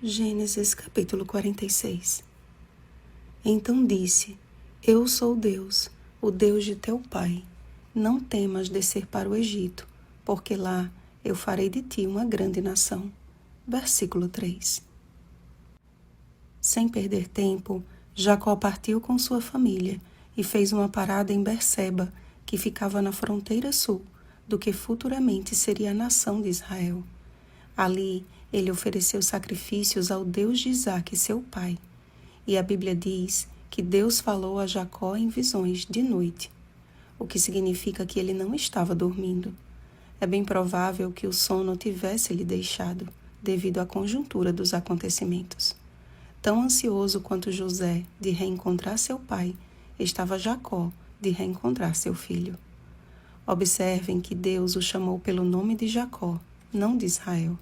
Gênesis capítulo 46. Então disse: Eu sou Deus, o Deus de teu pai. Não temas descer para o Egito, porque lá eu farei de ti uma grande nação. Versículo 3. Sem perder tempo, Jacó partiu com sua família e fez uma parada em Berseba, que ficava na fronteira sul do que futuramente seria a nação de Israel. Ali, ele ofereceu sacrifícios ao Deus de Isaque, seu pai. E a Bíblia diz que Deus falou a Jacó em visões de noite, o que significa que ele não estava dormindo. É bem provável que o sono tivesse lhe deixado, devido à conjuntura dos acontecimentos. Tão ansioso quanto José de reencontrar seu pai, estava Jacó de reencontrar seu filho. Observem que Deus o chamou pelo nome de Jacó, não de Israel.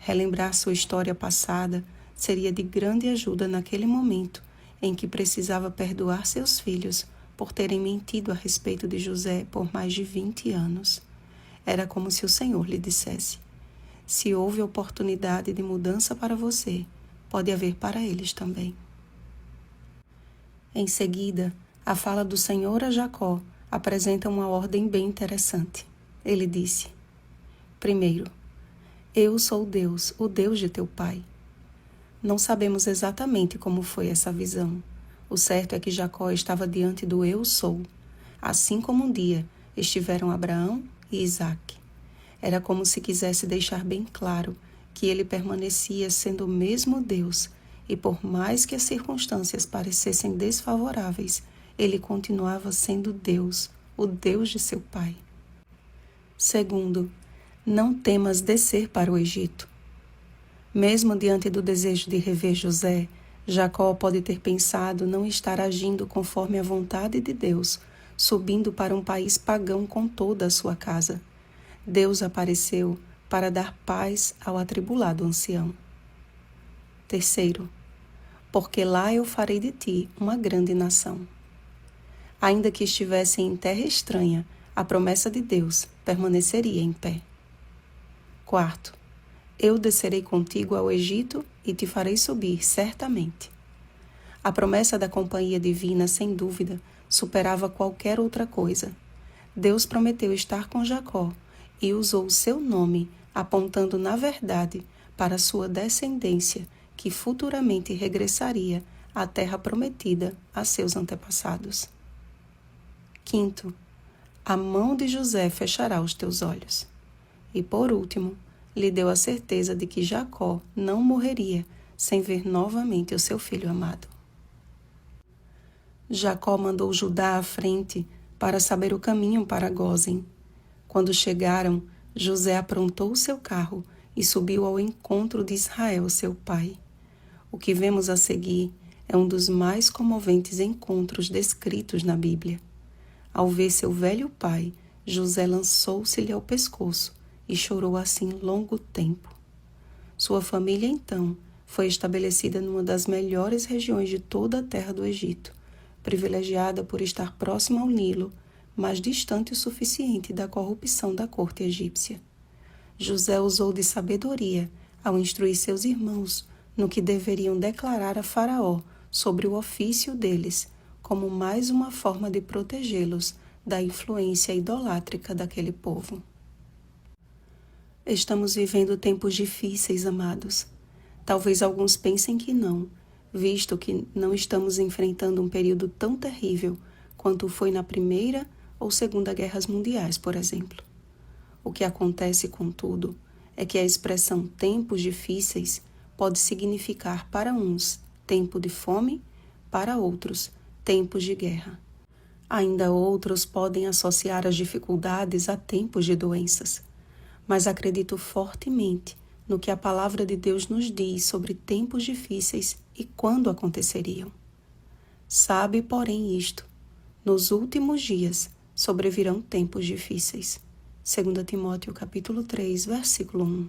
Relembrar sua história passada seria de grande ajuda naquele momento em que precisava perdoar seus filhos por terem mentido a respeito de José por mais de 20 anos. Era como se o Senhor lhe dissesse: se houve oportunidade de mudança para você, pode haver para eles também. Em seguida, a fala do Senhor a Jacó apresenta uma ordem bem interessante. Ele disse: primeiro, eu sou Deus, o Deus de teu pai. Não sabemos exatamente como foi essa visão. O certo é que Jacó estava diante do Eu Sou, assim como um dia estiveram Abraão e Isaque. Era como se quisesse deixar bem claro que ele permanecia sendo o mesmo Deus e, por mais que as circunstâncias parecessem desfavoráveis, ele continuava sendo Deus, o Deus de seu pai. Segundo, não temas descer para o Egito. Mesmo diante do desejo de rever José, Jacó pode ter pensado não estar agindo conforme a vontade de Deus, subindo para um país pagão com toda a sua casa. Deus apareceu para dar paz ao atribulado ancião. Terceiro, porque lá eu farei de ti uma grande nação. Ainda que estivessem em terra estranha, a promessa de Deus permaneceria em pé. Quarto, eu descerei contigo ao Egito e te farei subir, certamente. A promessa da companhia divina, sem dúvida, superava qualquer outra coisa. Deus prometeu estar com Jacó e usou o seu nome, apontando, na verdade, para sua descendência, que futuramente regressaria à terra prometida a seus antepassados. Quinto, a mão de José fechará os teus olhos. E, por último, lhe deu a certeza de que Jacó não morreria sem ver novamente o seu filho amado. Jacó mandou Judá à frente para saber o caminho para Gósen. Quando chegaram, José aprontou o seu carro e subiu ao encontro de Israel, seu pai. O que vemos a seguir é um dos mais comoventes encontros descritos na Bíblia. Ao ver seu velho pai, José lançou-se-lhe ao pescoço e chorou assim longo tempo. Sua família, então, foi estabelecida numa das melhores regiões de toda a terra do Egito, privilegiada por estar próxima ao Nilo, mas distante o suficiente da corrupção da corte egípcia. José usou de sabedoria ao instruir seus irmãos no que deveriam declarar a Faraó sobre o ofício deles, como mais uma forma de protegê-los da influência idolátrica daquele povo. Estamos vivendo tempos difíceis, amados. Talvez alguns pensem que não, visto que não estamos enfrentando um período tão terrível quanto foi na Primeira ou Segunda Guerras Mundiais, por exemplo. O que acontece, contudo, é que a expressão tempos difíceis pode significar para uns tempo de fome, para outros tempos de guerra. Ainda outros podem associar as dificuldades a tempos de doenças. Mas acredito fortemente no que a palavra de Deus nos diz sobre tempos difíceis e quando aconteceriam. Sabe, porém, isto: nos últimos dias sobrevirão tempos difíceis. 2 Timóteo capítulo 3, versículo 1.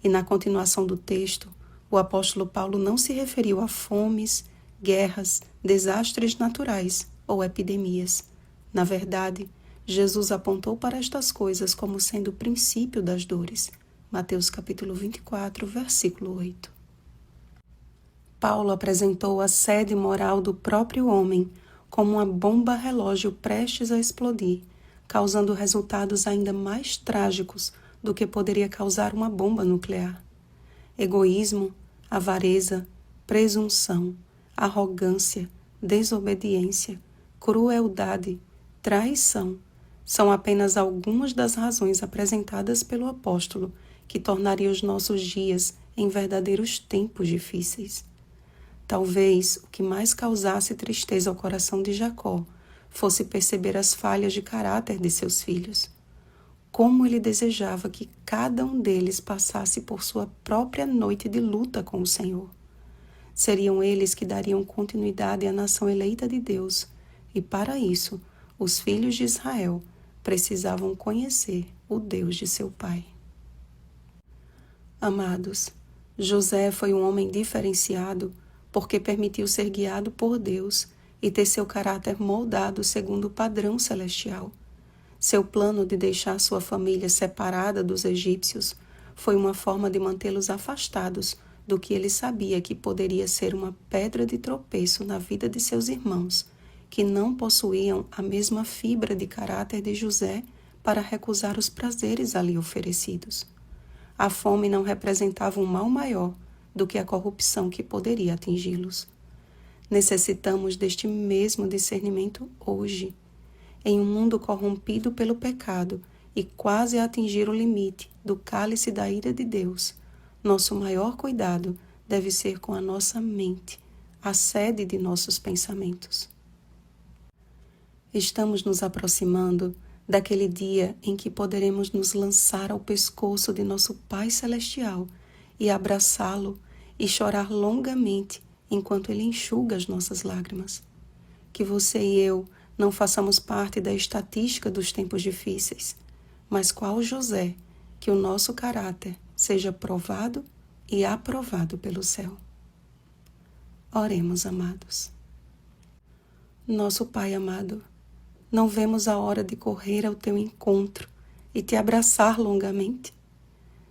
E na continuação do texto, o apóstolo Paulo não se referiu a fomes, guerras, desastres naturais ou epidemias. Na verdade, Jesus apontou para estas coisas como sendo o princípio das dores. Mateus capítulo 24, versículo 8. Paulo apresentou a sede moral do próprio homem como uma bomba relógio prestes a explodir, causando resultados ainda mais trágicos do que poderia causar uma bomba nuclear. Egoísmo, avareza, presunção, arrogância, desobediência, crueldade, traição são apenas algumas das razões apresentadas pelo apóstolo que tornariam os nossos dias em verdadeiros tempos difíceis. Talvez o que mais causasse tristeza ao coração de Jacó fosse perceber as falhas de caráter de seus filhos. Como ele desejava que cada um deles passasse por sua própria noite de luta com o Senhor. Seriam eles que dariam continuidade à nação eleita de Deus, e para isso, os filhos de Israel precisavam conhecer o Deus de seu pai. Amados, José foi um homem diferenciado porque permitiu ser guiado por Deus e ter seu caráter moldado segundo o padrão celestial. Seu plano de deixar sua família separada dos egípcios foi uma forma de mantê-los afastados do que ele sabia que poderia ser uma pedra de tropeço na vida de seus irmãos, que não possuíam a mesma fibra de caráter de José para recusar os prazeres ali oferecidos. A fome não representava um mal maior do que a corrupção que poderia atingi-los. Necessitamos deste mesmo discernimento hoje. Em um mundo corrompido pelo pecado e quase a atingir o limite do cálice da ira de Deus, nosso maior cuidado deve ser com a nossa mente, a sede de nossos pensamentos. Estamos nos aproximando daquele dia em que poderemos nos lançar ao pescoço de nosso Pai Celestial e abraçá-lo e chorar longamente enquanto Ele enxuga as nossas lágrimas. Que você e eu não façamos parte da estatística dos tempos difíceis, mas qual José, que o nosso caráter seja provado e aprovado pelo céu. Oremos, amados. Nosso Pai amado, não vemos a hora de correr ao Teu encontro e Te abraçar longamente.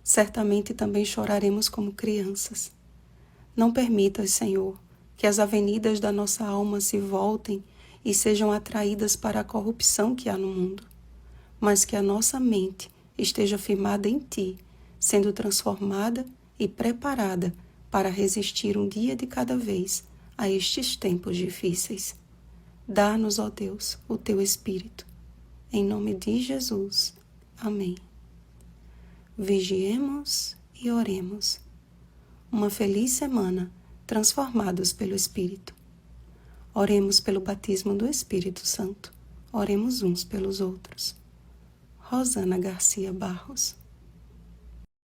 Certamente também choraremos como crianças. Não permitas, Senhor, que as avenidas da nossa alma se voltem e sejam atraídas para a corrupção que há no mundo, mas que a nossa mente esteja firmada em Ti, sendo transformada e preparada para resistir um dia de cada vez a estes tempos difíceis. Dá-nos, ó Deus, o Teu Espírito. Em nome de Jesus. Amém. Vigiemos e oremos. Uma feliz semana, transformados pelo Espírito. Oremos pelo batismo do Espírito Santo. Oremos uns pelos outros. Rosana Garcia Barros.